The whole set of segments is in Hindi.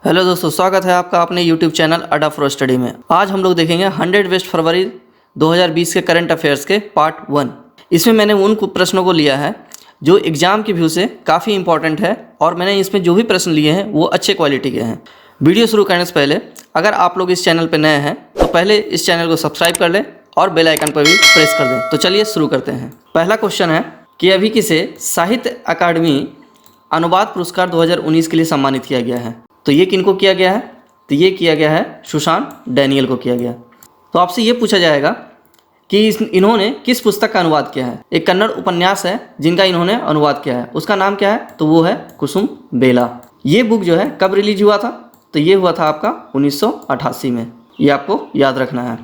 हेलो दोस्तों, स्वागत है आपका अपने YouTube channel Adda for study में। आज हम लोग देखेंगे 100 वेस्ट फरवरी 2020 के करंट अफेयर्स के पार्ट 1। इसमें मैंने उन प्रश्नों को लिया है जो एग्जाम के व्यू से काफ़ी इंपॉर्टेंट है और मैंने इसमें जो भी प्रश्न लिए हैं वो अच्छे क्वालिटी के हैं। वीडियो शुरू करने से पहले अगर आप लोग इस चैनल पर नए हैं तो पहले इस चैनल को सब्सक्राइब कर लें और बेल आइकन पर भी प्रेस कर दें। तो चलिए शुरू करते हैं। पहला क्वेश्चन है कि अभी किसे साहित्य अकादमी अनुवाद पुरस्कार 2019 के लिए सम्मानित किया गया है। तो ये किनको किया गया है? तो ये किया गया है सुशांत डैनियल को किया गया। तो आपसे ये पूछा जाएगा कि इन्होंने किस पुस्तक का अनुवाद किया है। एक कन्नड़ उपन्यास है जिनका इन्होंने अनुवाद किया है, उसका नाम क्या है? तो वो है कुसुम बेला। ये बुक जो है कब रिलीज हुआ था? तो ये हुआ था आपका 1988 में। ये आपको याद रखना है।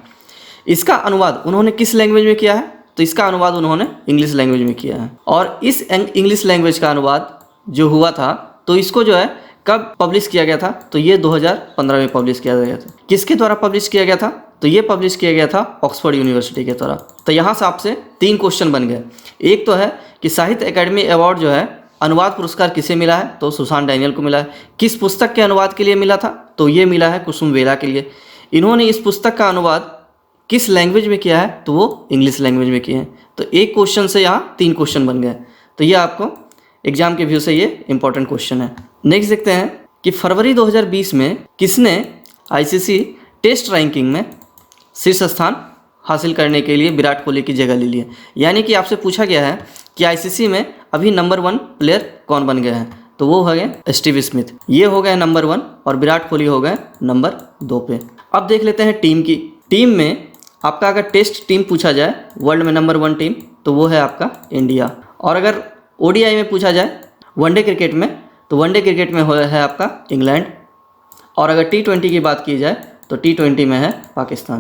इसका अनुवाद उन्होंने किस लैंग्वेज में किया है? तो इसका अनुवाद उन्होंने इंग्लिश लैंग्वेज में किया है। और इस इंग्लिश लैंग्वेज का अनुवाद जो हुआ था तो इसको जो है कब पब्लिश किया गया था? तो ये 2015 में पब्लिश किया गया था। किसके द्वारा पब्लिश किया गया था? तो ये पब्लिश किया गया था ऑक्सफोर्ड यूनिवर्सिटी के द्वारा। तो यहाँ से आपसे 3 क्वेश्चन बन गए। एक तो है कि साहित्य अकादमी अवार्ड जो है अनुवाद पुरस्कार किसे मिला है? तो सुशांत डैनियल को मिला है। किस पुस्तक के अनुवाद के लिए मिला था? तो ये मिला है कुसुम बेला के लिए। इन्होंने इस पुस्तक का अनुवाद किस लैंग्वेज में किया है? तो वो इंग्लिश लैंग्वेज में किए हैं। तो एक क्वेश्चन से यहाँ 3 क्वेश्चन बन गए। तो ये आपको एग्जाम के व्यू से ये इंपॉर्टेंट क्वेश्चन है। नेक्स्ट देखते हैं कि फरवरी 2020 में किसने आईसीसी टेस्ट रैंकिंग में शीर्ष स्थान हासिल करने के लिए विराट कोहली की जगह ले ली है। यानी कि आपसे पूछा गया है कि आईसीसी में अभी नंबर 1 प्लेयर कौन बन गया है? तो वो हो गए स्टीव स्मिथ। ये हो गए नंबर 1 और विराट कोहली हो गए नंबर 2 पे। अब देख लेते हैं टीम की। टीम में आपका अगर टेस्ट टीम पूछा जाए वर्ल्ड में नंबर 1 टीम तो वो है आपका इंडिया। और अगर ओडीआई में पूछा जाए वनडे क्रिकेट में तो वनडे क्रिकेट में है आपका इंग्लैंड। और अगर टी20 की बात की जाए तो टी20 में है पाकिस्तान।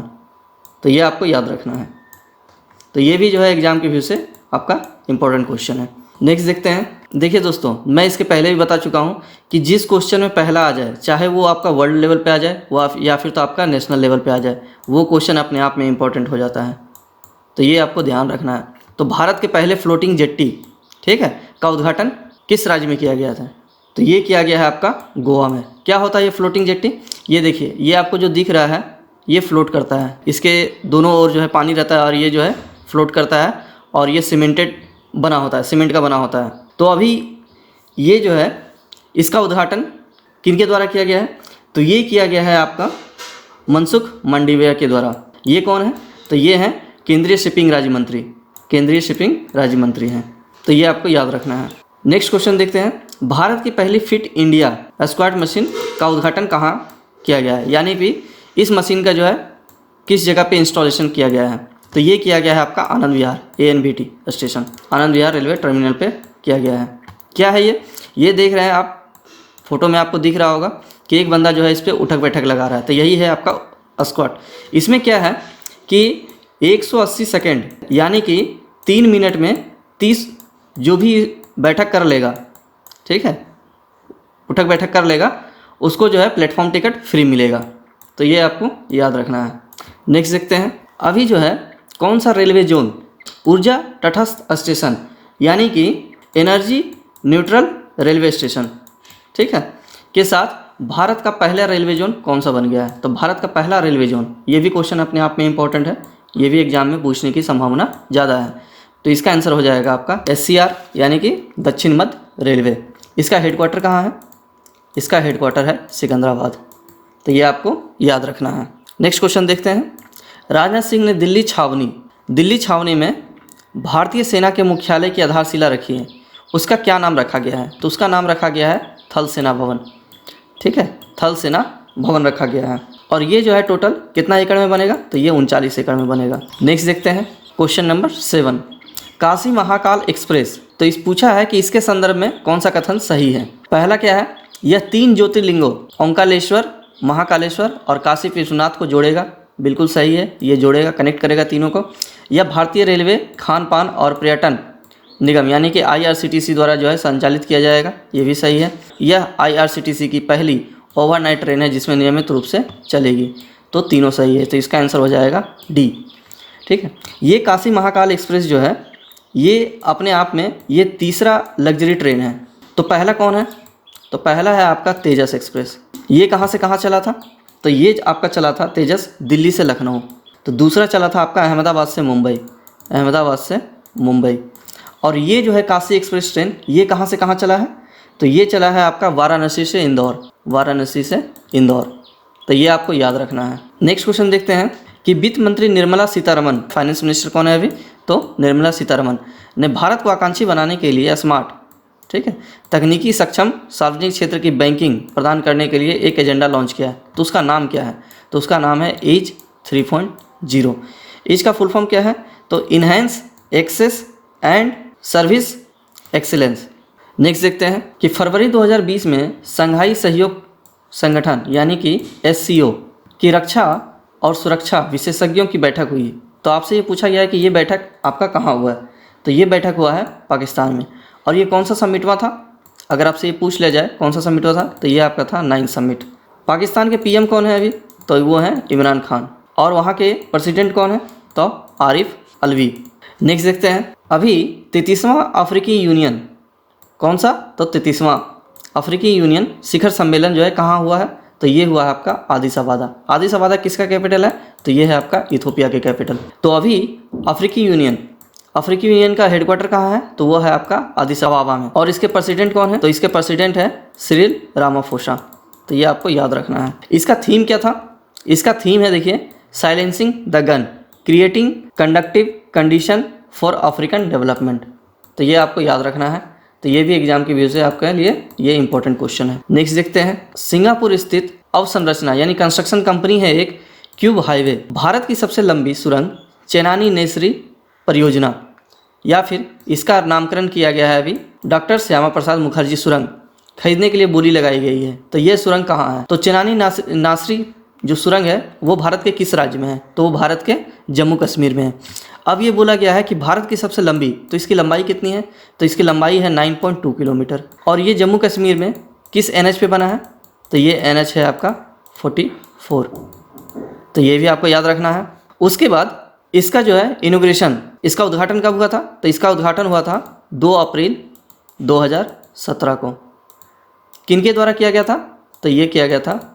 तो ये आपको याद रखना है। तो ये भी जो है एग्जाम के व्यू से आपका इंपॉर्टेंट क्वेश्चन है। नेक्स्ट देखते हैं। देखिए दोस्तों, मैं इसके पहले भी बता चुका हूँ कि जिस क्वेश्चन में पहला आ जाए, चाहे वो आपका वर्ल्ड लेवल पे आ जाए वो या फिर तो आपका नेशनल लेवल पे आ जाए, वो क्वेश्चन अपने आप में इंपॉर्टेंट हो जाता है। तो ये आपको ध्यान रखना है। तो भारत के पहले फ्लोटिंग जेट्टी, ठीक है, का उद्घाटन किस राज्य में किया गया था? तो ये किया गया है आपका गोवा में। क्या होता है ये फ्लोटिंग जेट्टी? ये देखिए, ये आपको जो दिख रहा है ये फ्लोट करता है। इसके दोनों ओर जो है पानी रहता है और ये जो है फ्लोट करता है और ये सीमेंटेड बना होता है, सीमेंट का बना होता है। तो अभी ये जो है इसका उद्घाटन किनके द्वारा किया गया है? तो ये किया गया है आपका मनसुख मांडविया के द्वारा। ये कौन है? तो ये हैं केंद्रीय शिपिंग राज्य मंत्री। केंद्रीय शिपिंग राज्य मंत्री हैं। तो ये आपको याद रखना है। नेक्स्ट क्वेश्चन देखते हैं। भारत की पहली फिट इंडिया स्क्वाड मशीन का उद्घाटन कहाँ किया गया है? यानी कि इस मशीन का जो है किस जगह पे इंस्टॉलेशन किया गया है? तो ये किया गया है आपका Anand Vihar ANVT station, Anand Vihar railway terminal पे किया गया है। क्या है ये देख रहे हैं आप, फोटो में आपको दिख रहा होगा कि एक बंदा जो है इस पर उठक बैठक लगा रहा है। तो यही है आपका स्क्वाड। इसमें क्या है कि 180 सेकेंड यानी कि 3 मिनट में 30 जो भी बैठक कर लेगा, ठीक है, उठक बैठक कर लेगा, उसको जो है प्लेटफॉर्म टिकट फ्री मिलेगा। तो ये आपको याद रखना है। नेक्स्ट देखते हैं। अभी जो है कौन सा रेलवे जोन ऊर्जा तटस्थ स्टेशन यानी कि एनर्जी न्यूट्रल रेलवे स्टेशन, ठीक है, के साथ भारत का पहला रेलवे जोन कौन सा बन गया है? तो भारत का पहला रेलवे जोन, ये भी क्वेश्चन अपने आप में इंपॉर्टेंट है। ये भी एग्जाम में पूछने की संभावना ज़्यादा है। तो इसका आंसर हो जाएगा आपका SCR यानी कि दक्षिण मध्य रेलवे। इसका हेडक्वार्टर कहाँ है? इसका हेडक्वार्टर है सिकंदराबाद। तो ये आपको याद रखना है। नेक्स्ट क्वेश्चन देखते हैं। राजनाथ सिंह ने दिल्ली छावनी में भारतीय सेना के मुख्यालय की आधारशिला रखी है, उसका क्या नाम रखा गया है? तो उसका नाम रखा गया है थल सेना भवन, ठीक है, थल सेना भवन रखा गया है। और ये जो है टोटल कितना एकड़ में बनेगा? तो ये 39 एकड़ में बनेगा। नेक्स्ट देखते हैं question number 7। Kashi Mahakal express. तो इस पूछा है कि इसके संदर्भ में कौन सा कथन सही है? पहला क्या है? यह 3 ज्योतिर्लिंगों ओंकालेश्वर, महाकालेश्वर और काशी विश्वनाथ को जोड़ेगा। बिल्कुल सही है, ये जोड़ेगा, कनेक्ट करेगा तीनों को। यह भारतीय रेलवे खान पान और पर्यटन निगम यानी कि IRCTC द्वारा जो है संचालित किया जाएगा। ये भी सही है। यह IRCTC की पहली ओवरनाइट ट्रेन है जिसमें नियमित रूप से चलेगी। तो तीनों सही है। तो इसका आंसर हो जाएगा D, ठीक है। ये काशी महाकाल एक्सप्रेस जो है ये अपने आप में ये तीसरा लग्जरी ट्रेन है। तो पहला कौन है? तो पहला है आपका तेजस एक्सप्रेस। ये कहाँ से कहाँ चला था? तो ये आपका चला था तेजस दिल्ली से लखनऊ। तो दूसरा चला था आपका अहमदाबाद से मुंबई, अहमदाबाद से मुंबई। और ये जो है काशी एक्सप्रेस ट्रेन, ये कहाँ से कहाँ चला है? तो ये चला है आपका वाराणसी से इंदौर, वाराणसी से इंदौर। तो ये आपको याद रखना है। नेक्स्ट क्वेश्चन देखते हैं कि वित्त मंत्री निर्मला सीतारमन, फाइनेंस मिनिस्टर कौन है अभी? तो निर्मला सीतारमन ने भारत को आकांक्षी बनाने के लिए स्मार्ट, ठीक है, तकनीकी सक्षम सार्वजनिक क्षेत्र की बैंकिंग प्रदान करने के लिए एक एजेंडा लॉन्च किया है। तो उसका नाम क्या है? तो उसका नाम है एज 3.0। एज का फुल फॉर्म क्या है? तो enhanced access and service excellence. Next देखते हैं कि फरवरी 2020 में संघाई सहयोग संगठन यानी कि SCO की रक्षा और सुरक्षा विशेषज्ञों की बैठक हुई। तो आपसे ये पूछा गया है कि ये बैठक आपका कहाँ हुआ है? तो ये बैठक हुआ है पाकिस्तान में। और ये कौन सा समिट हुआ था? अगर आपसे ये पूछ लिया जाए कौन सा समिट हुआ था, तो ये आपका था 9th समिट। पाकिस्तान के PM कौन है अभी? तो वो हैं इमरान खान। और वहाँ के प्रेसिडेंट कौन है? तो आरिफ अलवी। नेक्स्ट देखते हैं अभी 33वां अफ्रीकी यूनियन, कौन सा? तो 33वां अफ्रीकी यूनियन शिखर सम्मेलन जो है कहाँ हुआ है? तो ये हुआ है आपका आदिस अबाबा। आदिस अबाबा किसका कैपिटल है? तो ये है आपका इथोपिया के कैपिटल। तो अभी अफ्रीकी यूनियन का हेडक्वार्टर कहाँ है? तो वो है आपका आदिस अबाबा में। और इसके प्रेसिडेंट कौन है? तो इसके प्रेसिडेंट है सिरिल रामाफोसा। तो ये आपको याद रखना है। इसका थीम क्या था? इसका थीम है देखिए, silencing the gun, creating conductive condition for African development. तो ये आपको याद रखना है। तो ये भी एग्जाम के व्यू से आपके लिए ये इंपॉर्टेंट क्वेश्चन है। नेक्स्ट देखते हैं, सिंगापुर स्थित अवसंरचना यानी कंस्ट्रक्शन कंपनी है एक क्यूब हाईवे, भारत की सबसे लंबी सुरंग चेनानी नेसरी परियोजना, या फिर इसका नामकरण किया गया है अभी डॉक्टर श्यामा प्रसाद मुखर्जी सुरंग, खरीदने के लिए बोली लगाई गई है। तो ये सुरंग कहाँ है? तो चेनानी नासरी जो सुरंग है वो भारत के किस राज्य में है? तो वो भारत के जम्मू कश्मीर में है। अब ये बोला गया है कि भारत की सबसे लंबी, तो इसकी लंबाई कितनी है? तो इसकी लंबाई है 9.2 किलोमीटर। और ये जम्मू कश्मीर में किस NH पे बना है? तो ये NH है आपका 44। तो ये भी आपको याद रखना है। उसके बाद इसका जो है इनॉग्रेशन, इसका उद्घाटन कब हुआ था? तो इसका उद्घाटन हुआ था 2 अप्रैल 2017 को। किनके द्वारा किया गया था? तो ये किया गया था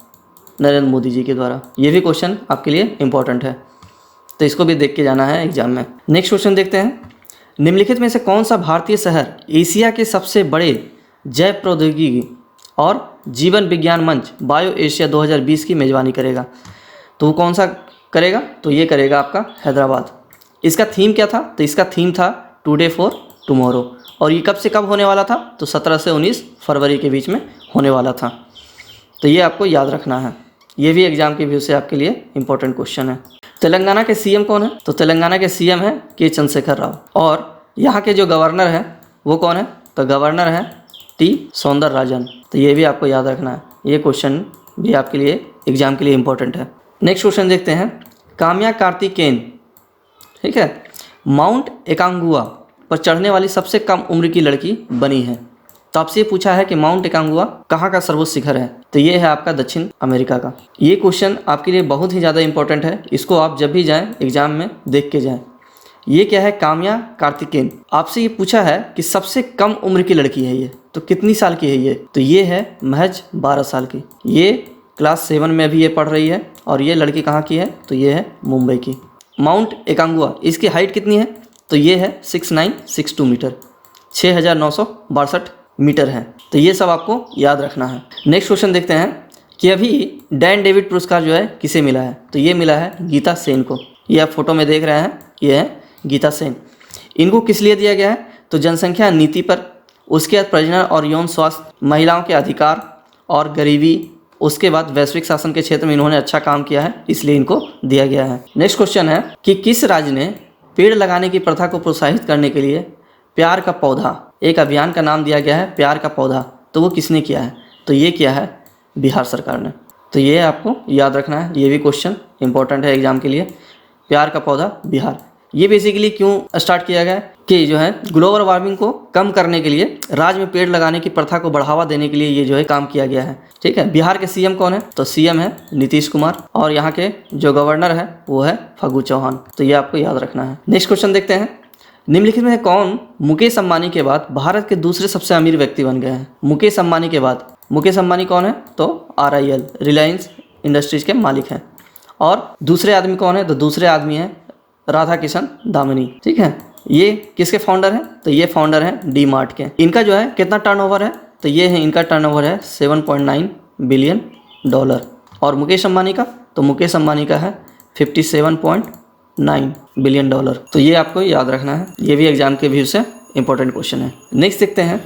नरेंद्र मोदी जी के द्वारा। ये भी क्वेश्चन आपके लिए इंपॉर्टेंट है, तो इसको भी देख के जाना है एग्जाम में। नेक्स्ट क्वेश्चन देखते हैं, निम्नलिखित में से कौन सा भारतीय शहर एशिया के सबसे बड़े जैव प्रौद्योगिकी और जीवन विज्ञान मंच बायो एशिया 2020 की मेजबानी करेगा? तो वो कौन सा करेगा? तो ये करेगा आपका हैदराबाद। इसका थीम क्या था? तो इसका थीम था टुडे फॉर टुमारो। और ये कब से कब होने वाला था? तो 17 से 19 फरवरी के बीच में होने वाला था। तो ये आपको याद रखना है। ये भी एग्जाम के व्यू से आपके लिए इंपॉर्टेंट क्वेश्चन है। तेलंगाना के CM कौन है? तो तेलंगाना के CM है के चंद्रशेखर राव। और यहाँ के जो गवर्नर है वो कौन है? तो गवर्नर है T सौंदरराजन। तो ये भी आपको याद रखना है। ये क्वेश्चन भी आपके लिए एग्जाम के लिए इंपॉर्टेंट है। नेक्स्ट क्वेश्चन देखते हैं, काम्या कार्तिकेयन, ठीक है, माउंट एकांगुआ पर चढ़ने वाली सबसे कम उम्र की लड़की बनी है। तो आपसे ये पूछा है कि माउंट एकांगुआ कहाँ का सर्वोच्च शिखर है? तो ये है आपका दक्षिण अमेरिका का। ये क्वेश्चन आपके लिए बहुत ही ज़्यादा इंपॉर्टेंट है। इसको आप जब भी जाएं एग्जाम में देख के जाएं। ये क्या है? काम्या कार्तिकेयन। आपसे ये पूछा है कि सबसे कम उम्र की लड़की है ये, तो कितनी साल की है ये? तो ये है महज 12 साल की। ये क्लास 7 में भी ये पढ़ रही है। और ये लड़की कहाँ की है? तो ये है मुंबई की। माउंट एकांगुआ, इसकी हाइट कितनी है? तो ये है 6962 मीटर, 6962 मीटर है। तो ये सब आपको याद रखना है। नेक्स्ट क्वेश्चन देखते हैं कि अभी डैन डेविड पुरस्कार जो है किसे मिला है? तो ये मिला है गीता सेन को। ये आप फोटो में देख रहे हैं, ये है गीता सेन। इनको किस लिए दिया गया है? तो जनसंख्या नीति पर, उसके बाद प्रजनन और यौन स्वास्थ्य, महिलाओं के अधिकार और गरीबी, उसके बाद वैश्विक शासन के क्षेत्र में इन्होंने अच्छा काम किया है, इसलिए इनको दिया गया है। नेक्स्ट क्वेश्चन है कि किस राज्य ने पेड़ लगाने की प्रथा को प्रोत्साहित करने के लिए प्यार का पौधा, एक अभियान का नाम दिया गया है प्यार का पौधा, तो वो किसने किया है? तो ये किया है बिहार सरकार ने। तो ये आपको याद रखना है। ये भी क्वेश्चन इंपॉर्टेंट है एग्जाम के लिए। प्यार का पौधा बिहार, ये बेसिकली क्यों स्टार्ट किया गया है कि जो है ग्लोबल वार्मिंग को कम करने के लिए, राज्य में पेड़ लगाने की प्रथा को बढ़ावा देने के लिए ये जो है काम किया गया है। ठीक है। बिहार के CM कौन है? तो CM है नीतीश कुमार। और यहाँ के जो गवर्नर है वो है फागू चौहान। तो ये आपको याद रखना है। नेक्स्ट क्वेश्चन देखते हैं, निम्नलिखित में से कौन मुकेश अंबानी के बाद भारत के दूसरे सबसे अमीर व्यक्ति बन गए हैं? मुकेश अंबानी के बाद, मुकेश अंबानी कौन है? तो RIL रिलायंस इंडस्ट्रीज के मालिक हैं। और दूसरे आदमी कौन है? तो दूसरे आदमी हैं राधा किशन दामनी। ठीक है, ये किसके फाउंडर हैं? तो ये फाउंडर हैं डी मार्ट के। इनका जो है कितना टर्नओवर है? तो ये है इनका टर्नओवर है $7.9 बिलियन। और मुकेश अंबानी का, तो मुकेश अंबानी का है $57.9 बिलियन। तो ये आपको याद रखना है, ये भी एग्जाम के व्यू से इंपॉर्टेंट क्वेश्चन है। नेक्स्ट देखते हैं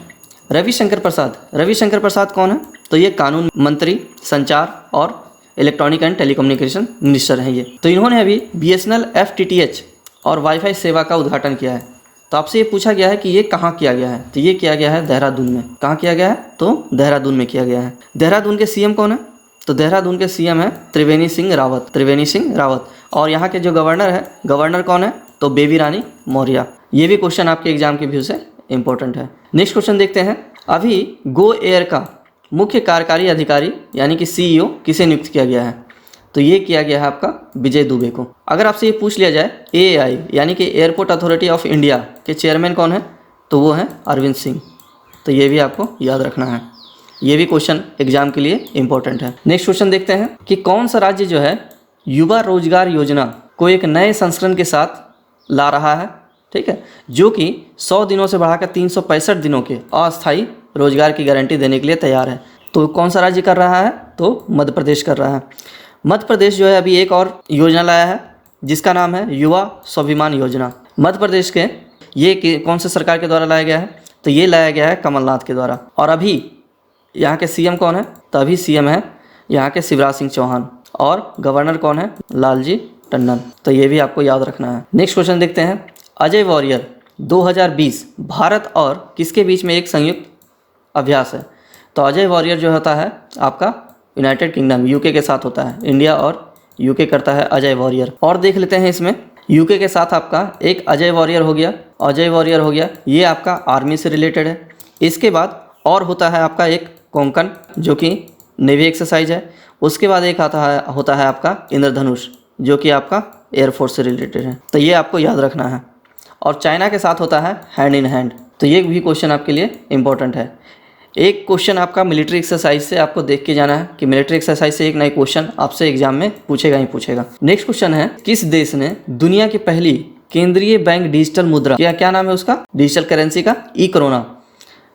रविशंकर प्रसाद। रविशंकर प्रसाद कौन है? तो ये कानून मंत्री, संचार और इलेक्ट्रॉनिक एंड टेलीकम्युनिकेशन मिनिस्टर हैं ये। तो इन्होंने अभी BSNL FTTH और वाईफाई सेवा का उद्घाटन किया है। तो आपसे ये पूछा गया है कि ये कहाँ किया गया है? तो ये किया गया है देहरादून में। कहाँ किया गया है? तो देहरादून में किया गया है। देहरादून के CM कौन है? तो देहरादून के CM है त्रिवेणी सिंह रावत। त्रिवेणी सिंह रावत। और यहाँ के जो गवर्नर है, गवर्नर कौन है? तो बेबी रानी मौर्य। ये भी क्वेश्चन आपके एग्जाम के व्यू से इंपॉर्टेंट है। नेक्स्ट क्वेश्चन देखते हैं। अभी गो एयर का मुख्य कार्यकारी अधिकारी यानी कि CEO किसे नियुक्त किया गया है? तो ये किया गया है आपका विजय दुबे को। अगर आपसे ये पूछ लिया जाए AAI यानी कि एयरपोर्ट अथॉरिटी ऑफ इंडिया के चेयरमैन कौन है? तो वो है अरविंद सिंह। तो ये भी आपको याद रखना है, ये भी क्वेश्चन एग्जाम के लिए इंपॉर्टेंट है। नेक्स्ट क्वेश्चन देखते हैं कि कौन सा राज्य जो है युवा रोजगार योजना को एक नए संस्करण के साथ ला रहा है? ठीक है, जो कि 100 दिनों से बढ़ाकर 365 दिनों के अस्थायी रोजगार की गारंटी देने के लिए तैयार है। तो कौन सा राज्य कर रहा है? तो मध्य प्रदेश कर रहा है। मध्य प्रदेश जो है अभी एक और योजना लाया है जिसका नाम है युवा स्वाभिमान योजना। मध्य प्रदेश के ये कौन से सरकार के द्वारा लाया गया है? तो ये लाया गया है कमलनाथ के द्वारा। और अभी यहाँ के CM कौन है? तो अभी CM है यहाँ के शिवराज सिंह चौहान। और गवर्नर कौन है? लालजी टंडन। तो ये भी आपको याद रखना है। नेक्स्ट क्वेश्चन देखते हैं। अजय वॉरियर 2020 भारत और किसके बीच में एक संयुक्त अभ्यास है? तो अजय वॉरियर जो होता है आपका यूनाइटेड किंगडम UK के साथ होता है। इंडिया और UK करता है अजय वॉरियर। और देख लेते हैं इसमें UK के साथ आपका एक अजय वॉरियर हो गया, अजय वॉरियर हो गया, ये आपका आर्मी से रिलेटेड है। इसके बाद और होता है आपका एक कोंकण जो कि नेवी एक्सरसाइज है। उसके बाद एक होता है आपका इंद्रधनुष जो कि आपका एयरफोर्स से रिलेटेड है। तो ये आपको याद रखना है। और चाइना के साथ होता है हैंड इन हैंड। तो ये भी क्वेश्चन आपके लिए इंपॉर्टेंट है। एक क्वेश्चन आपका मिलिट्री एक्सरसाइज से आपको देख के जाना है कि मिलिट्री एक्सरसाइज से एक नई क्वेश्चन आपसे एग्जाम में पूछेगा ही पूछेगा। नेक्स्ट क्वेश्चन है, किस देश ने दुनिया की पहली केंद्रीय बैंक डिजिटल मुद्रा, क्या नाम है उसका, डिजिटल करेंसी का, ई-कोरोना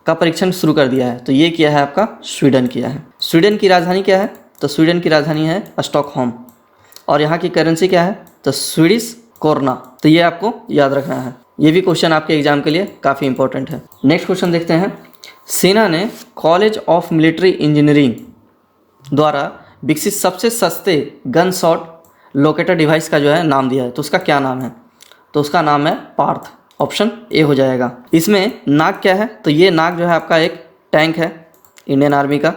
का परीक्षण शुरू कर दिया है? तो ये किया है आपका स्वीडन किया है। स्वीडन की राजधानी क्या है? तो स्वीडन की राजधानी है स्टॉकहोम। और यहाँ की करेंसी क्या है? तो स्वीडिश कोरोना। तो ये आपको याद रखना है, ये भी क्वेश्चन आपके एग्जाम के लिए काफ़ी इंपॉर्टेंट है। नेक्स्ट क्वेश्चन देखते हैं। सेना ने कॉलेज ऑफ मिलिट्री इंजीनियरिंग द्वारा विकसित सबसे सस्ते गन शॉट लोकेटर डिवाइस का जो है नाम दिया है। तो उसका क्या नाम है? तो उसका नाम है पार्थ। ऑप्शन A हो जाएगा। इसमें नाग क्या है? तो ये नाग जो है आपका एक टैंक है इंडियन आर्मी का।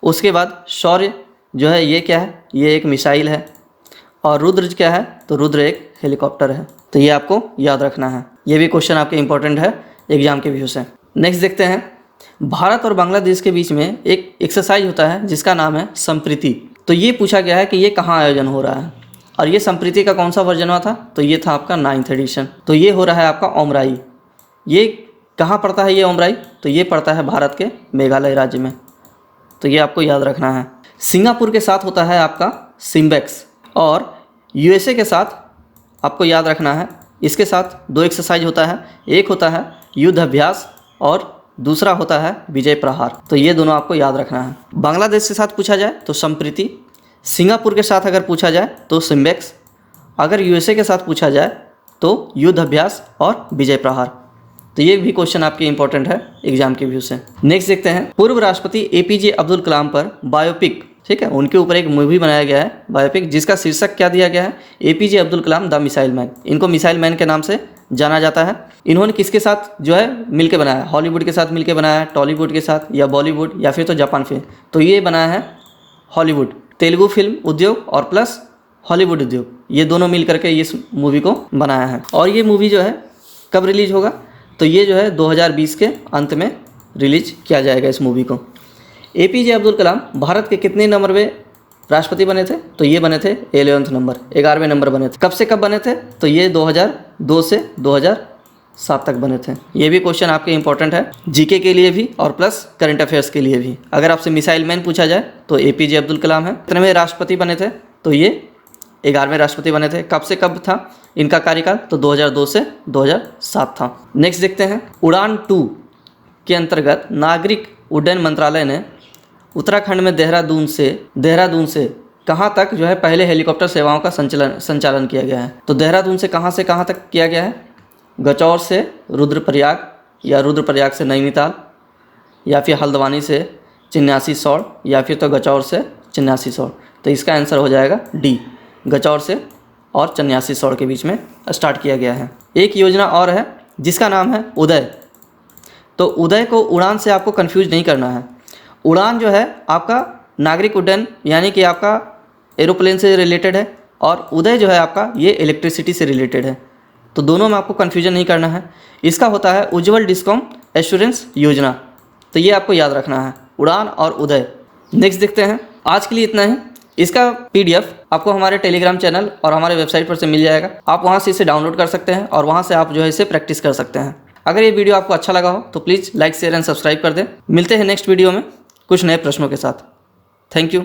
उसके बाद शौर्य जो है ये क्या है? ये एक मिसाइल है। और रुद्र क्या है? तो रुद्र एक हेलीकॉप्टर है। तो ये आपको याद रखना है, ये भी क्वेश्चन आपके इंपॉर्टेंट है एग्जाम के व्यू से। नेक्स्ट देखते हैं। भारत और बांग्लादेश के बीच में एक एक्सरसाइज होता है जिसका नाम है संप्रीति। तो ये पूछा गया है कि ये कहाँ आयोजन हो रहा है और ये संप्रीति का कौन सा वर्जन हुआ था? तो ये था आपका 9th एडिशन। तो ये हो रहा है आपका ओमराई। ये कहाँ पड़ता है ये ओमराई? तो ये पड़ता है भारत के मेघालय राज्य में। तो ये आपको याद रखना है। सिंगापुर के साथ होता है आपका सिम्बेक्स। और USA के साथ आपको याद रखना है, इसके साथ 2 एक्सरसाइज होता है। एक होता है युद्ध अभ्यास और दूसरा होता है विजय प्रहार। तो ये दोनों आपको याद रखना है। बांग्लादेश के साथ पूछा जाए तो संप्रीति, सिंगापुर के साथ अगर पूछा जाए तो सिम्बेक्स, अगर USA के साथ पूछा जाए तो युद्ध अभ्यास और विजय प्रहार। तो ये भी क्वेश्चन आपके इंपॉर्टेंट है एग्जाम के व्यू से। नेक्स्ट देखते हैं। पूर्व राष्ट्रपति APJ अब्दुल कलाम पर बायोपिक, ठीक है, उनके ऊपर एक मूवी बनाया गया है बायोपिक, जिसका शीर्षक क्या दिया गया है? APJ Abdul Kalam the missile man. इनको मिसाइल मैन के नाम से जाना जाता है। इन्होंने किसके साथ जो है मिलके बनाया है? हॉलीवुड के साथ मिलके बनाया है, टॉलीवुड के साथ, या बॉलीवुड, या फिर तो जापान फिल्म। तो ये बनाया है हॉलीवुड, तेलुगु फिल्म उद्योग और प्लस हॉलीवुड उद्योग, ये दोनों मिल करके इस मूवी को बनाया है। और ये मूवी जो है कब रिलीज होगा? तो ये जो है 2020 के अंत में रिलीज किया जाएगा इस मूवी को। APJ अब्दुल कलाम भारत के कितने नंबरवे राष्ट्रपति बने थे? तो ये बने थे 11वें नंबर, 11वें नंबर बने थे। कब से कब बने थे? तो ये 2002 से 2007 तक बने थे। ये भी क्वेश्चन आपके इंपॉर्टेंट है, जीके के लिए भी और प्लस करंट अफेयर्स के लिए भी। अगर आपसे मिसाइल मैन पूछा जाए तो एपीजे अब्दुल कलाम है। कितने राष्ट्रपति बने थे? तो ये 11वें राष्ट्रपति बने थे। कब से कब था इनका कार्यकाल? तो 2002 से 2007 था। नेक्स्ट देखते हैं, उड़ान 2 के अंतर्गत नागरिक उड्डयन मंत्रालय ने उत्तराखंड में देहरादून से कहाँ तक जो है पहले हेलीकॉप्टर सेवाओं का संचालन किया गया है? तो देहरादून से कहाँ तक किया गया है? गचौर से रुद्रप्रयाग, या रुद्रप्रयाग से नैनीताल, या फिर हल्द्वानी से चिन्यासी सौड़, या फिर तो गचौर से चिन्यासी सौड़। तो इसका आंसर हो जाएगा डी, गचौर से और चिन्यासी सौड़ के बीच में स्टार्ट किया गया है। एक योजना और है जिसका नाम है उदय। तो उदय को उड़ान से आपको कंफ्यूज नहीं करना है। उड़ान जो है आपका नागरिक उड्डयन यानी कि आपका एरोप्लेन से रिलेटेड है, और उदय जो है आपका ये इलेक्ट्रिसिटी से रिलेटेड है। तो दोनों में आपको कन्फ्यूजन नहीं करना है। इसका होता है उज्ज्वल डिस्कॉम एश्योरेंस योजना। तो ये आपको याद रखना है, उड़ान और उदय। नेक्स्ट देखते हैं, आज के लिए इतना ही। इसका पीडीएफ आपको हमारे टेलीग्राम चैनल और हमारे वेबसाइट पर से मिल जाएगा। आप वहाँ से इसे डाउनलोड कर सकते हैं और वहाँ से आप जो है इसे प्रैक्टिस कर सकते हैं। अगर ये वीडियो आपको अच्छा लगा हो तो please like, share and subscribe कर दें। मिलते हैं नेक्स्ट वीडियो में कुछ नए प्रश्नों के साथ। Thank you.